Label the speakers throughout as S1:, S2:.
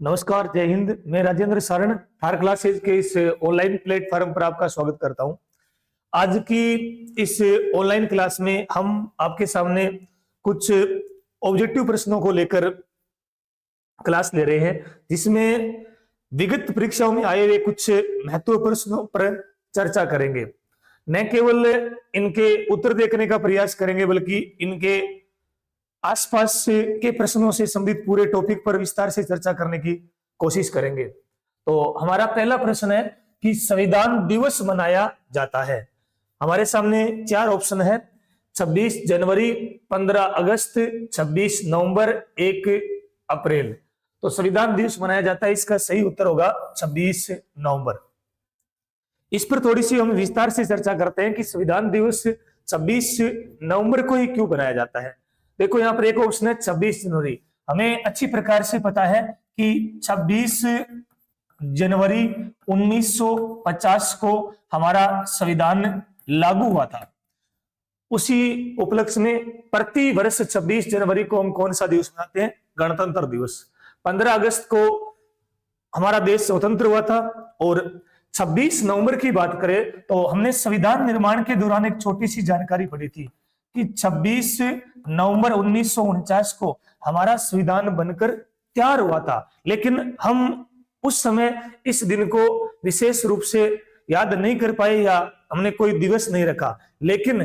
S1: नमस्कार, जय हिंद। मैं राजेंद्र सारण थार क्लासेज के इस ऑनलाइन प्लेटफॉर्म पर आपका स्वागत करता हूं। आज की इस ऑनलाइन क्लास में हम आपके सामने कुछ ऑब्जेक्टिव प्रश्नों को लेकर क्लास ले रहे हैं, जिसमें विगत परीक्षाओं में आए हुए कुछ महत्वपूर्ण प्रश्नों पर चर्चा करेंगे। न केवल इनके उत्तर देखने का प्रयास करेंगे, बल्कि इनके आसपास के प्रश्नों से संबंधित पूरे टॉपिक पर विस्तार से चर्चा करने की कोशिश करेंगे। तो हमारा पहला प्रश्न है कि संविधान दिवस मनाया जाता है। हमारे सामने चार ऑप्शन है: 26 जनवरी, 15 अगस्त, 26 नवंबर, 1 अप्रैल। तो संविधान दिवस मनाया जाता है, इसका सही उत्तर होगा 26 नवंबर। इस पर थोड़ी सी हम विस्तार से चर्चा करते हैं कि संविधान दिवस 26 नवंबर को ही क्यों बनाया जाता है। देखो, यहाँ पर एक ऑप्शन है 26 जनवरी। हमें अच्छी प्रकार से पता है कि 26 जनवरी 1950 को हमारा संविधान लागू हुआ था। उसी उपलक्ष्य में प्रति वर्ष 26 जनवरी को हम कौन सा दिवस मनाते हैं? गणतंत्र दिवस। 15 अगस्त को हमारा देश स्वतंत्र हुआ था। और 26 नवंबर की बात करें तो हमने संविधान निर्माण के दौरान एक छोटी सी जानकारी पढ़ी थी कि 26 नवंबर 1949 को हमारा संविधान बनकर तैयार हुआ था, लेकिन हम उस समय इस दिन को विशेष रूप से याद नहीं कर पाए या हमने कोई दिवस नहीं रखा। लेकिन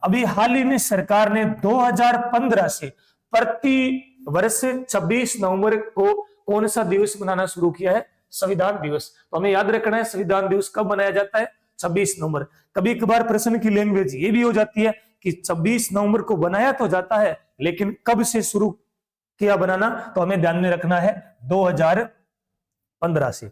S1: अभी हाल ही में सरकार ने 2015 से प्रति वर्ष 26 नवंबर को कौन सा दिवस मनाना शुरू किया है? संविधान दिवस। तो हमें याद रखना है संविधान दिवस कब मनाया जाता है? 26 नवंबर। कभी कभार प्रश्न की लैंग्वेज ये भी हो जाती है कि 26 नवंबर को बनाया तो जाता है, लेकिन कब से शुरू किया बनाना? तो हमें ध्यान में रखना है 2015 से।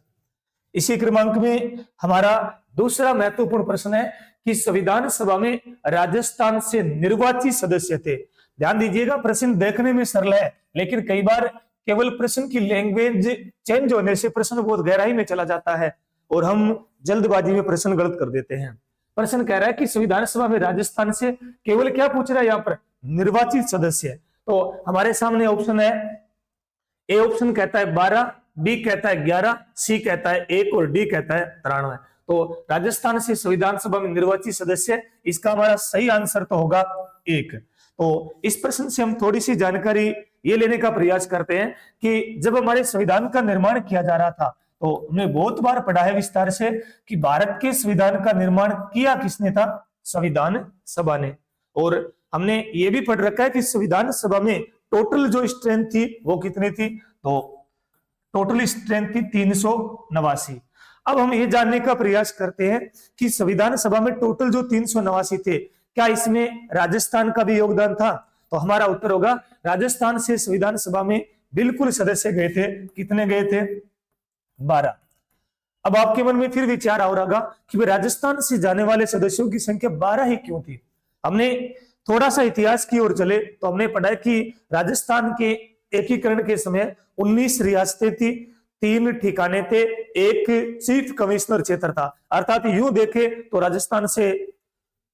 S1: इसी क्रमांक में हमारा दूसरा महत्वपूर्ण प्रश्न है कि संविधान सभा में राजस्थान से निर्वाचित सदस्य थे। ध्यान दीजिएगा, प्रश्न देखने में सरल है, लेकिन कई बार केवल प्रश्न की लैंग्वेज चेंज होने से प्रश्न बहुत गहराई में चला जाता है और हम जल्दबाजी में प्रश्न गलत कर देते हैं। प्रश्न कह रहा है कि संविधान सभा में राजस्थान से केवल क्या पूछ रहा है यहाँ पर? निर्वाचित सदस्य। तो हमारे सामने ऑप्शन है, ए ऑप्शन कहता है 12, बी कहता है 11, सी कहता है 1 और डी कहता है 93। तो राजस्थान से संविधान सभा में निर्वाचित सदस्य, इसका हमारा सही आंसर तो होगा 1। तो इस प्रश्न से हम थोड़ी सी जानकारी ये लेने का प्रयास करते हैं कि जब हमारे संविधान का निर्माण किया जा रहा था तो हमने बहुत बार पढ़ा है विस्तार से कि भारत के संविधान का निर्माण किया किसने था? संविधान सभा ने। और हमने ये भी पढ़ रखा है कि संविधान सभा में टोटल जो स्ट्रेंथ थी वो कितनी थी? तो टोटल स्ट्रेंथ थी 389। अब हम ये जानने का प्रयास करते हैं कि संविधान सभा में टोटल जो 389 थे, क्या इसमें राजस्थान का भी योगदान था? तो हमारा उत्तर होगा राजस्थान से संविधान सभा में बिल्कुल सदस्य गए थे। कितने गए थे? 12। अब आपके मन में फिर विचार आ रहा होगा कि राजस्थान से जाने वाले सदस्यों की संख्या 12 ही क्यों थी? हमने थोड़ा सा इतिहास की ओर चले तो हमने पढ़ा कि राजस्थान के एकीकरण के समय 19 रियासतें थी, 3 ठिकाने थे, एक चीफ कमिश्नर क्षेत्र था। अर्थात यूं देखे तो राजस्थान से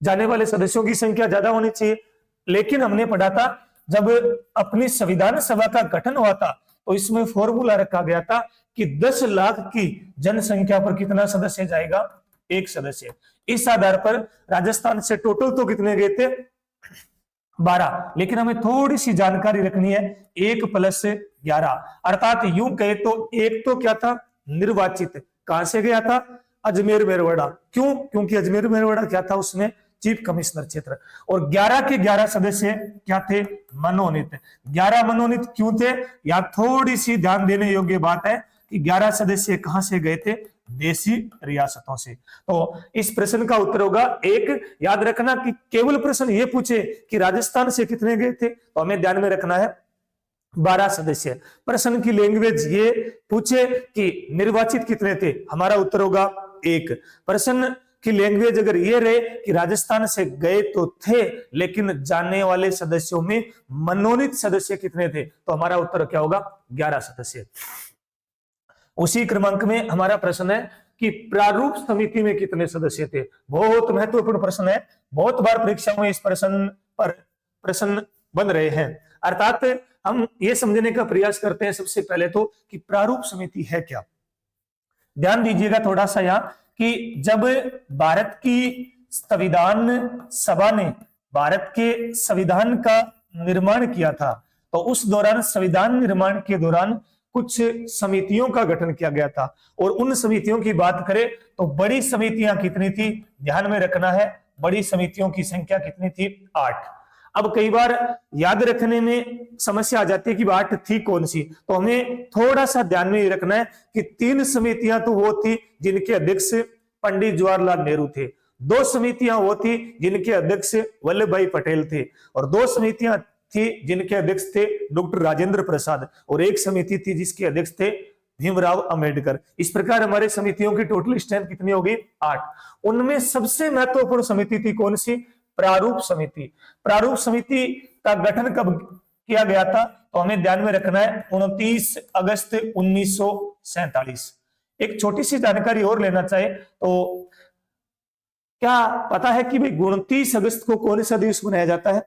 S1: जाने वाले सदस्यों की संख्या ज्यादा होनी चाहिए। लेकिन हमने पढ़ा था जब अपनी संविधान सभा का गठन हुआ था तो इसमें फॉर्मूला रखा गया था कि 10 लाख की जनसंख्या पर कितना सदस्य जाएगा? 1 सदस्य। इस आधार पर राजस्थान से टोटल तो कितने गए थे? 12। लेकिन हमें थोड़ी सी जानकारी रखनी है, 1 + 11 अर्थात यूं कहे तो एक तो क्या था? निर्वाचित। कहां से गया था? अजमेर मेरवड़ा। क्यों? क्योंकि अजमेर मेरवड़ा क्या था? उसमें चीफ कमिश्नर क्षेत्र। और 11 के 11 सदस्य क्या थे? मनोनीत। 11 मनोनीत क्यों थे? यहां थोड़ी सी ध्यान देने योग्य बात है कि 11 सदस्य कहां से गए थे? देशी रियासतों से। तो इस प्रश्न का उत्तर होगा 1। याद रखना कि केवल प्रश्न ये पूछे कि राजस्थान से कितने गए थे, तो हमें ध्यान में रखना है 12 सदस्य। प्रश्न की लैंग्वेज ये पूछे कि निर्वाचित कितने थे, हमारा उत्तर होगा 1। प्रश्न की लैंग्वेज अगर ये रहे कि राजस्थान से गए तो थे, लेकिन जाने वाले सदस्यों में मनोनीत सदस्य कितने थे, तो हमारा उत्तर क्या होगा? 11 सदस्य। उसी क्रमांक में हमारा प्रश्न है कि प्रारूप समिति में कितने सदस्य थे? बहुत महत्वपूर्ण प्रश्न है, बहुत बार परीक्षाओं में इस प्रश्न पर प्रश्न बन रहे हैं। अर्थात हम ये समझने का प्रयास करते हैं सबसे पहले तो कि प्रारूप समिति है क्या। ध्यान दीजिएगा थोड़ा सा यहाँ कि जब भारत की संविधान सभा ने भारत के संविधान का निर्माण किया था, तो उस दौरान संविधान निर्माण के दौरान कुछ समितियों का गठन किया गया था। और उन समितियों की बात करें तो बड़ी समितियां कितनी थी, ध्यान में रखना है, बड़ी समितियों की संख्या कितनी थी, 8। अब कई बार याद रखने में समस्या आ जाती है कि 8 थी कौन सी, तो हमें थोड़ा सा ध्यान में रखना है कि 3 समितियां तो वो थी जिनके अध्यक्ष पंडित जवाहरलाल नेहरू थे, 2 समितियां वो थी जिनके अध्यक्ष वल्लभ भाई पटेल थे, और 2 समितियां थी जिनके अध्यक्ष थे डॉक्टर राजेंद्र प्रसाद, और 1 समिति थी जिसके अध्यक्ष थे भीमराव अंबेडकर। इस प्रकार हमारे समितियों की टोटल स्ट्रेंथ कितनी होगी, 8। उनमें सबसे महत्वपूर्ण समिति थी कौन सी, प्रारूप समिति। प्रारूप समिति का गठन कब किया गया था, तो हमें ध्यान में रखना है 29 अगस्त 1947। एक छोटी सी जानकारी और लेना चाहे तो क्या पता है कि भाई 29 अगस्त को कौन सा दिवस मनाया जाता है,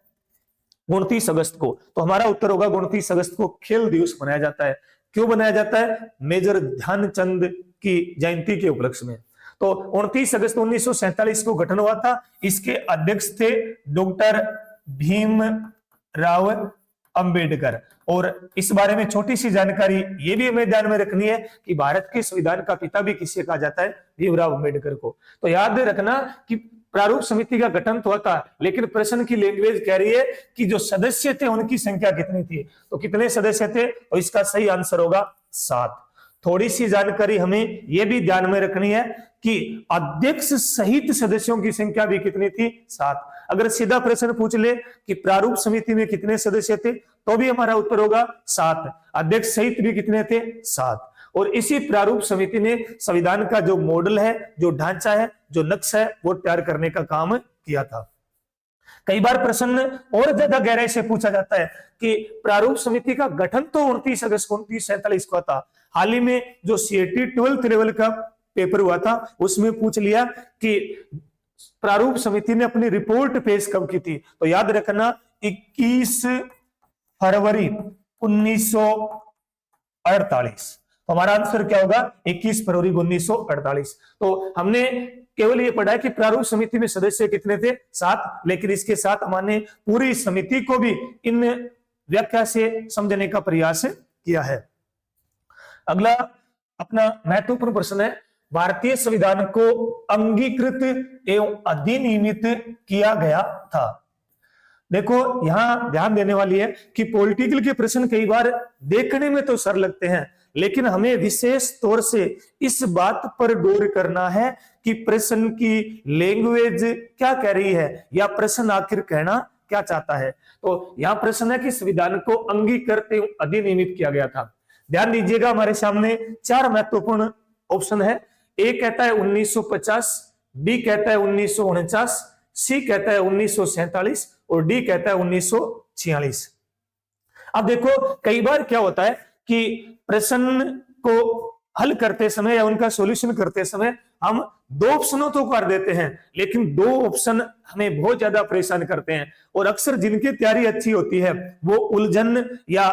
S1: 29 अगस्त को, तो हमारा उत्तर होगा 29 अगस्त को खेल दिवस मनाया जाता है। क्यों बनाया जाता है, मेजर ध्यानचंद की जयंती के उपलक्ष्य में। तो 29 अगस्त 1947 को गठन हुआ था। इसके अध्यक्ष थे डॉक्टर भीमराव अंबेडकर। और इस बारे में छोटी सी जानकारी ये भी हमें ध्यान में रखनी है कि भारत के संविधान का पिता भी किसे कहा जाता है, भीमराव अंबेडकर को। तो याद रखना कि प्रारूप समिति का गठन तो था, लेकिन प्रश्न की लैंग्वेज कह रही है कि जो सदस्य थे उनकी संख्या कितनी थी, तो कितने सदस्य थे, तो इसका सही आंसर होगा 7। थोड़ी सी जानकारी हमें यह भी ध्यान में रखनी है कि अध्यक्ष सहित सदस्यों की संख्या भी कितनी थी, 7। अगर सीधा प्रश्न पूछ ले कि प्रारूप समिति में कितने सदस्य थे, तो भी हमारा उत्तर होगा 7। अध्यक्ष सहित भी कितने थे, 7। और इसी प्रारूप समिति ने संविधान का जो मॉडल है, जो ढांचा है, जो नक्शा है, वो तैयार करने का काम किया था। कई बार प्रश्न और ज्यादा गहराई से पूछा जाता है कि प्रारूप समिति का गठन तो 29 अगस्त 1947 को था, हाल ही में जो सीएटी 12th लेवल का पेपर हुआ था उसमें पूछ लिया कि प्रारूप समिति ने अपनी रिपोर्ट पेश कब की थी, तो याद रखना 21 फरवरी 1948। तो हमारा आंसर क्या होगा, 21 फरवरी 1948। तो हमने केवल ये पढ़ा है कि प्रारूप समिति में सदस्य कितने थे, 7, लेकिन इसके साथ हमने पूरी समिति को भी इन व्याख्या से समझने का प्रयास किया है। अगला अपना महत्वपूर्ण प्रश्न है, भारतीय संविधान को अंगीकृत एवं अधिनियमित किया गया था। देखो यहां ध्यान देने वाली है कि पॉलिटिकल के प्रश्न कई बार देखने में तो सरल लगते हैं, लेकिन हमें विशेष तौर से इस बात पर गौर करना है कि प्रश्न की लैंग्वेज क्या कह रही है, या प्रश्न आखिर कहना क्या चाहता है। तो यहां प्रश्न है कि संविधान को अंगीकृत एवं अधिनियमित किया गया था। ध्यान दीजिएगा, हमारे सामने 4 महत्वपूर्ण ऑप्शन है। ए कहता है 1950, बी कहता है 1949, सी कहता है 1947 और डी कहता है 1946। अब देखो कई बार क्या होता है कि प्रश्न को हल करते समय या उनका सॉल्यूशन करते समय हम 2 ऑप्शनों तो कर देते हैं, लेकिन 2 ऑप्शन हमें बहुत ज्यादा परेशान करते हैं। और अक्सर जिनकी तैयारी अच्छी होती है वो उलझन या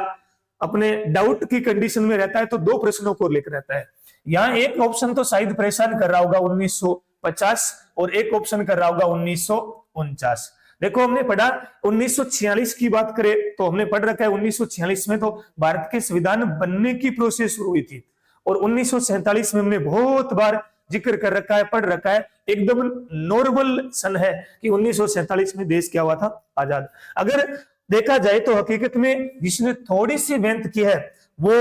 S1: अपने डाउट की कंडीशन में रहता है तो 2 प्रश्नों को लेकर रहता है। यहाँ एक ऑप्शन तो शायद परेशान कर रहा होगा 1950 और एक ऑप्शन कर रहा होगा 1949। देखो हमने पढ़ा 1946 की बात करें तो हमने पढ़ रखा है 1946 में तो भारत के संविधान बनने की प्रोसेस शुरू हुई थी, और 1947 में हमने बहुत बार जिक्र कर रखा है, पढ़ रखा है, एकदम नॉर्मल सन है कि 1947 में देश क्या हुआ था, आजाद। अगर देखा जाए तो हकीकत में जिसने थोड़ी सी मेहनत की है वो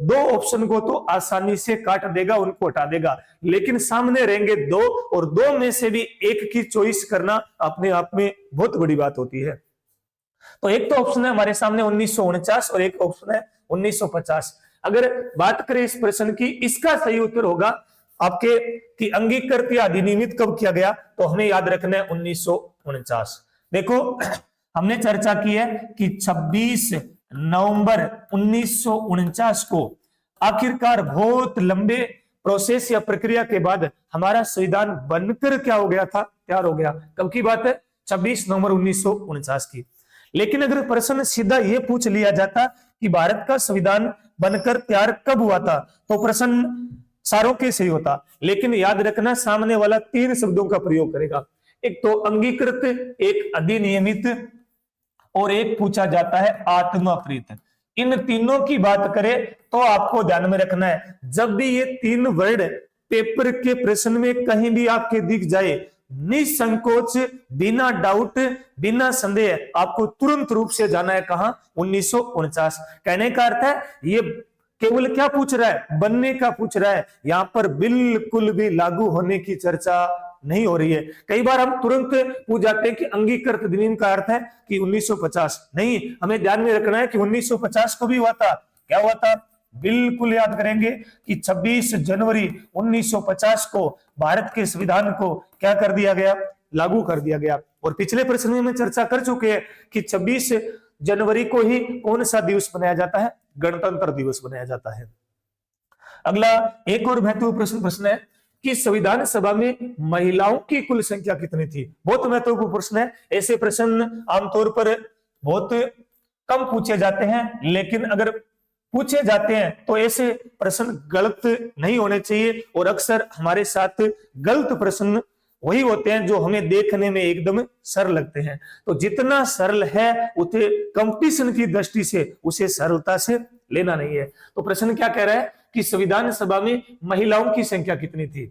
S1: 2 ऑप्शन को तो आसानी से काट देगा, उनको हटा देगा, लेकिन सामने रहेंगे 2 और 2 में से भी एक की चॉइस करना अपने आप में बहुत बड़ी बात होती है। तो एक तो ऑप्शन है हमारे सामने 1949 और एक ऑप्शन है 1950। अगर बात करें इस प्रश्न की, इसका सही उत्तर होगा आपके कि अंगीकृत या अधिनियमित कब किया गया, तो हमें याद रखना है 1949। देखो हमने चर्चा की है कि 26 नवंबर 1949 को आखिरकार बहुत लंबे प्रोसेस या प्रक्रिया के बाद हमारा संविधान बनकर क्या हो गया था, तैयार हो गया। कब की बात है, 26 नवंबर 1949 की। लेकिन अगर प्रश्न सीधा ये पूछ लिया जाता कि भारत का संविधान बनकर तैयार कब हुआ था, तो प्रश्न सारों के सही होता, लेकिन याद रखना सामने वाला 3 शब्दों का प्रयोग करेगा, एक तो अंगीकृत, एक अधिनियमित और एक पूछा जाता है आत्मप्रीत। इन तीनों की बात करें तो आपको ध्यान में रखना है, जब भी ये 3 वर्ड पेपर के प्रश्न में कहीं भी आपके दिख जाए, निसंकोच, बिना डाउट, बिना संदेह आपको तुरंत रूप से जाना है कहां, 1949। कहने का अर्थ है ये केवल क्या पूछ रहा है, बनने का पूछ रहा है, यहां पर बिल्कुल भी लागू होने की चर्चा नहीं हो रही है। कई बार हम तुरंत पूछ जाते हैं कि अंगीकृत अधिनियम का अर्थ है कि 1950, नहीं, हमें ध्यान में रखना है कि 1950 को भी हुआ था। क्या हुआ था, बिल्कुल याद करेंगे कि 26 जनवरी 1950 को भारत के संविधान को क्या कर दिया गया, लागू कर दिया गया। और पिछले प्रश्न में हम चर्चा कर चुके हैं कि 26 जनवरी को ही कौन सा दिवस बनाया जाता है, गणतंत्र दिवस बनाया जाता है। अगला एक और महत्वपूर्ण प्रश्न है कि संविधान सभा में महिलाओं की कुल संख्या कितनी थी। बहुत महत्वपूर्ण प्रश्न है, ऐसे प्रश्न आमतौर पर बहुत कम पूछे जाते हैं, लेकिन अगर पूछे जाते हैं तो ऐसे प्रश्न गलत नहीं होने चाहिए, और अक्सर हमारे साथ गलत प्रश्न वही होते हैं जो हमें देखने में एकदम सरल लगते हैं। तो जितना सरल है उतने कंपटीशन की दृष्टि से उसे सरलता से लेना नहीं है। तो प्रश्न क्या कह रहा है कि संविधान सभा में महिलाओं की संख्या कितनी थी।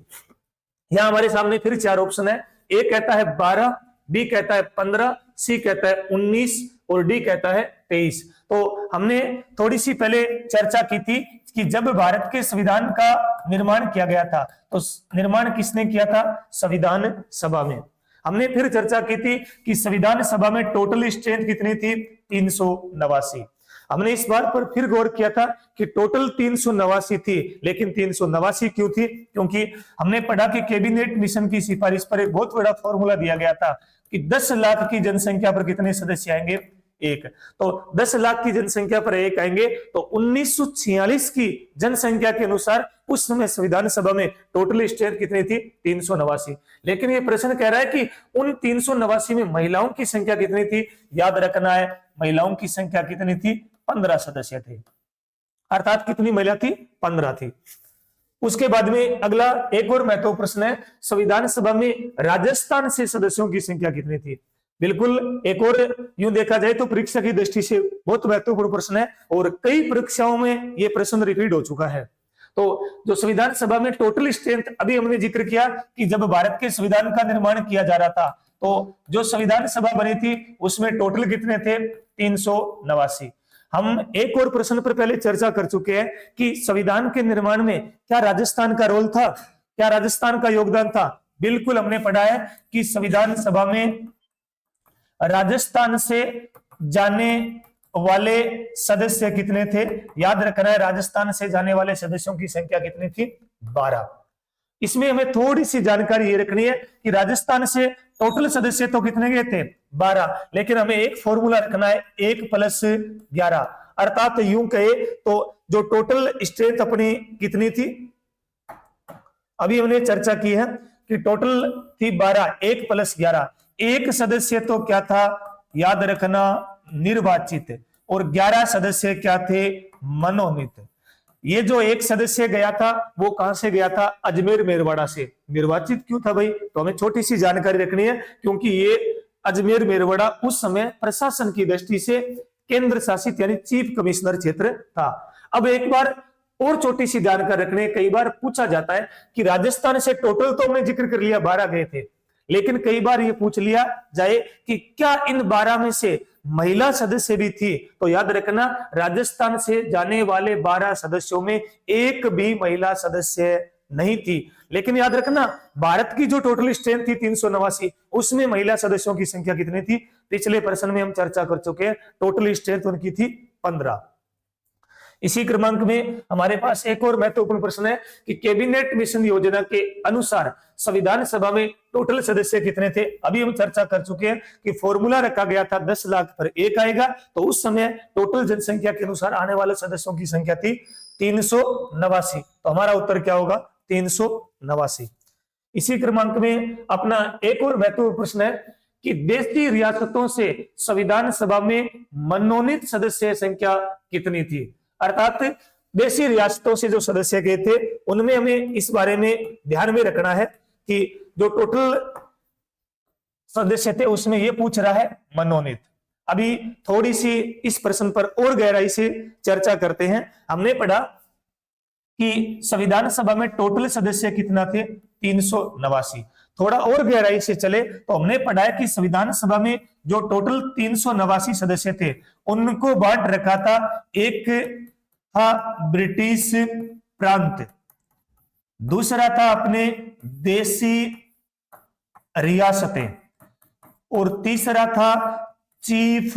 S1: यहां हमारे सामने फिर 4 ऑप्शन है, ए कहता है 12, बी कहता है 15, सी कहता है 19 और डी कहता है 23। तो हमने थोड़ी सी पहले चर्चा की थी कि जब भारत के संविधान का निर्माण किया गया था तो निर्माण किसने किया था, संविधान सभा में। हमने फिर चर्चा की थी कि संविधान सभा में टोटल स्ट्रेंथ कितनी थी, 389। हमने इस बात पर फिर गौर किया था कि टोटल 389 थी, लेकिन 389 क्यों थी, क्योंकि हमने पढ़ा कि कैबिनेट मिशन की सिफारिश पर एक बहुत बड़ा फॉर्मूला दिया गया था कि 10 लाख की जनसंख्या पर कितने सदस्य आएंगे, 1। तो 10 लाख की जनसंख्या पर 1 आएंगे, तो 1946 की जनसंख्या के अनुसार उस समय संविधान सभा में टोटल स्ट्रेंथ कितनी थी, 389। लेकिन ये प्रश्न कह रहा है कि उन 389 में महिलाओं की संख्या कितनी थी। याद रखना है महिलाओं की संख्या कितनी थी, 15 सदस्य थे, अर्थात कितनी महिला थी, 15 थी। उसके बाद में अगला एक और महत्वपूर्ण प्रश्न है, संविधान सभा में राजस्थान से सदस्यों की संख्या कितनी थी। बिल्कुल एक और यूं देखा जाए तो परीक्षा की दृष्टि से बहुत महत्वपूर्ण प्रश्न है, और कई परीक्षाओं में यह प्रश्न रिपीट हो चुका है। तो जो संविधान सभा में टोटल स्ट्रेंथ, अभी हमने जिक्र किया कि जब भारत के संविधान का निर्माण किया जा रहा था तो जो संविधान सभा बनी थी उसमें टोटल कितने थे, 389। हम एक और प्रश्न पर पहले चर्चा कर चुके हैं कि संविधान के निर्माण में क्या राजस्थान का रोल था, क्या राजस्थान का योगदान था। बिल्कुल हमने पढ़ा है कि संविधान सभा में राजस्थान से जाने वाले सदस्य कितने थे। याद रखना है राजस्थान से जाने वाले सदस्यों की संख्या कितनी थी, 12। इसमें हमें थोड़ी सी जानकारी ये रखनी है कि राजस्थान से टोटल सदस्य तो कितने गए थे, 12, लेकिन हमें एक फॉर्मूला रखना है 1 + 11, अर्थात यूं कहे तो जो टोटल स्ट्रेंथ अपनी कितनी थी, अभी हमने चर्चा की है कि टोटल थी 12, 1 + 11। एक सदस्य तो क्या था, याद रखना निर्वाचित, और 11 सदस्य क्या थे, मनोनीत। ये जो एक सदस्य गया था वो कहां से गया था, अजमेर मेरवाड़ा से। निर्वाचित क्यों था भाई, तो हमें छोटी सी जानकारी रखनी है, क्योंकि ये अजमेर मेरवाड़ा उस समय प्रशासन की दृष्टि से केंद्र शासित यानी चीफ कमिश्नर क्षेत्र था। अब एक बार और छोटी सी जानकारी रखनी है, कई बार पूछा जाता है कि राजस्थान से टोटल तो हमने जिक्र कर लिया 12 गए थे, लेकिन कई बार ये पूछ लिया जाए कि क्या इन 12 में से महिला सदस्य भी थी। तो याद रखना राजस्थान से जाने वाले 12 सदस्यों में एक भी महिला सदस्य नहीं थी। लेकिन याद रखना भारत की जो टोटल स्ट्रेंथ थी 389, उसमें महिला सदस्यों की संख्या कितनी थी, पिछले प्रश्न में हम चर्चा कर चुके हैं, टोटल स्ट्रेंथ उनकी थी 15। इसी क्रमांक में हमारे पास एक और महत्वपूर्ण प्रश्न है कि कैबिनेट मिशन योजना के अनुसार संविधान सभा में टोटल सदस्य कितने थे। अभी हम चर्चा कर चुके हैं कि फॉर्मूला रखा गया था 10 लाख पर 1 आएगा, तो उस समय टोटल जनसंख्या के अनुसार आने वाले सदस्यों की संख्या थी 389। तो हमारा उत्तर क्या होगा, 389। इसी क्रमांक में अपना एक और महत्वपूर्ण प्रश्न है कि देशी रियासतों से संविधान सभा में मनोनीत सदस्य संख्या कितनी थी। अर्थात देशी रियासतों से जो सदस्य गए थे उनमें हमें इस बारे में ध्यान में रखना है कि जो टोटल सदस्य थे उसमें यह पूछ रहा है मनोनीत। अभी थोड़ी सी इस प्रश्न पर और गहराई से चर्चा करते हैं। हमने पढ़ा कि संविधान सभा में टोटल सदस्य कितना थे, 389। थोड़ा और गहराई से चले तो हमने पढ़ा है कि संविधान सभा में जो टोटल 389 सदस्य थे उनको बांट रखा था। एक था ब्रिटिश प्रांत, दूसरा था अपने देशी रियासतें, और तीसरा था चीफ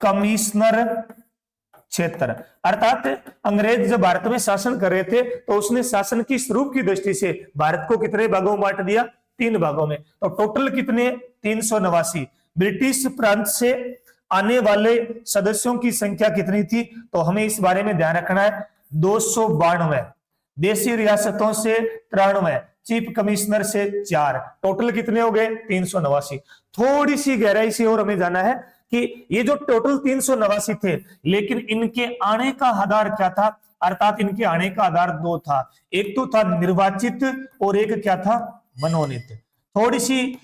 S1: कमिश्नर क्षेत्र। अर्थात अंग्रेज जब भारत में शासन कर रहे थे तो उसने शासन की स्वरूप की दृष्टि से भारत को कितने भागों में बांट दिया, 3 भागों में। तो टोटल कितने, 389। ब्रिटिश प्रांत से आने वाले सदस्यों की संख्या कितनी थी, तो हमें इस बारे में ध्यान रखना है, 292। देशी रियासतों से 93, चीफ कमिश्नर से 4, टोटल कितने हो गए, 389। थोड़ी सी गहराई से और हमें जाना है कि ये जो टोटल 389 थे, लेकिन इनके आने का आधार क्या था। अर्थात इनके आने का आधार 2 था, एक तो था निर्वाचित और एक क्या था, मनोनीत। थोड़ी सी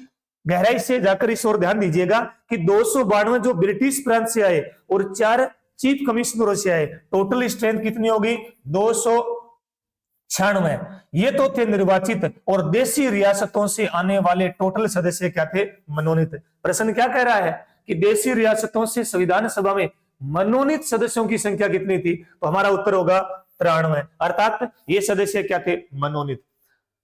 S1: गहराई से जाकर इस ओर ध्यान दीजिएगा कि 292 जो ब्रिटिश प्रांत से आए और 4 चीफ कमिश्नरों से आए, टोटल स्ट्रेंथ कितनी होगी, 296। ये तो थे निर्वाचित, और देशी रियासतों से आने वाले टोटल सदस्य क्या थे, मनोनीत। प्रश्न क्या कह रहा है कि देशी रियासतों से संविधान सभा में मनोनीत सदस्यों की संख्या कितनी थी, तो हमारा उत्तर होगा 93। अर्थात ये सदस्य क्या थे, मनोनीत।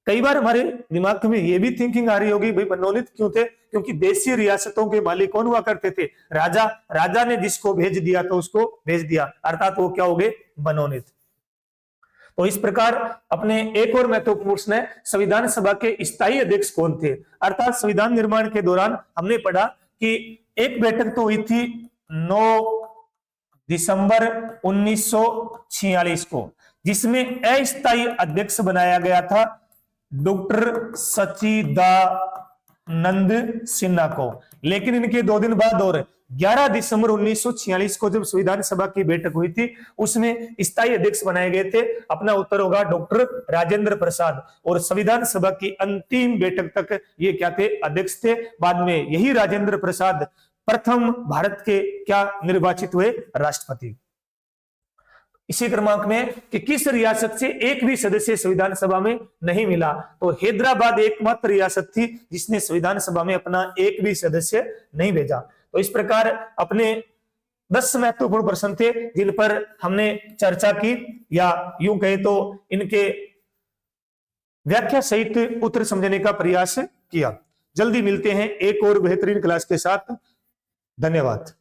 S1: कई बार हमारे दिमाग में ये भी थिंकिंग आ रही होगी, भाई मनोनीत क्यों थे, क्योंकि देशी रियासतों के मालिक कौन हुआ करते थे, राजा। राजा ने जिसको भेज दिया तो उसको भेज दिया, अर्थात वो क्या हो गए, मनोनीत। तो इस प्रकार अपने एक और महत्वपूर्ण प्रश्न है, संविधान सभा के स्थायी अध्यक्ष कौन थे। अर्थात संविधान निर्माण के दौरान हमने पढ़ा कि एक बैठक तो हुई थी 9 दिसंबर 1946 को, जिसमें अस्थायी अध्यक्ष बनाया गया था डॉक्टर सच्चिदानंद सिन्हा को। लेकिन इनके 2 दिन बाद और 11 दिसंबर 1946 को जब संविधान सभा की बैठक हुई थी, उसमें स्थायी अध्यक्ष बनाए गए थे। अपना उत्तर होगा डॉक्टर राजेंद्र प्रसाद। और संविधान सभा की अंतिम बैठक तक ये क्या थे, अध्यक्ष थे। बाद में यही राजेंद्र प्रसाद प्रथम भारत के क्या निर्वाचित हुए, राष्ट्रपति। इसी क्रमांक में कि किस रियासत से एक भी सदस्य संविधान सभा में नहीं मिला, तो हैदराबाद एकमात्र रियासत थी जिसने संविधान सभा में अपना एक भी सदस्य नहीं भेजा। तो इस प्रकार अपने 10 महत्वपूर्ण प्रश्न थे जिन पर हमने चर्चा की, या यूं कहे तो इनके व्याख्या सहित उत्तर समझने का प्रयास किया। जल्दी मिलते हैं एक और बेहतरीन क्लास के साथ। धन्यवाद।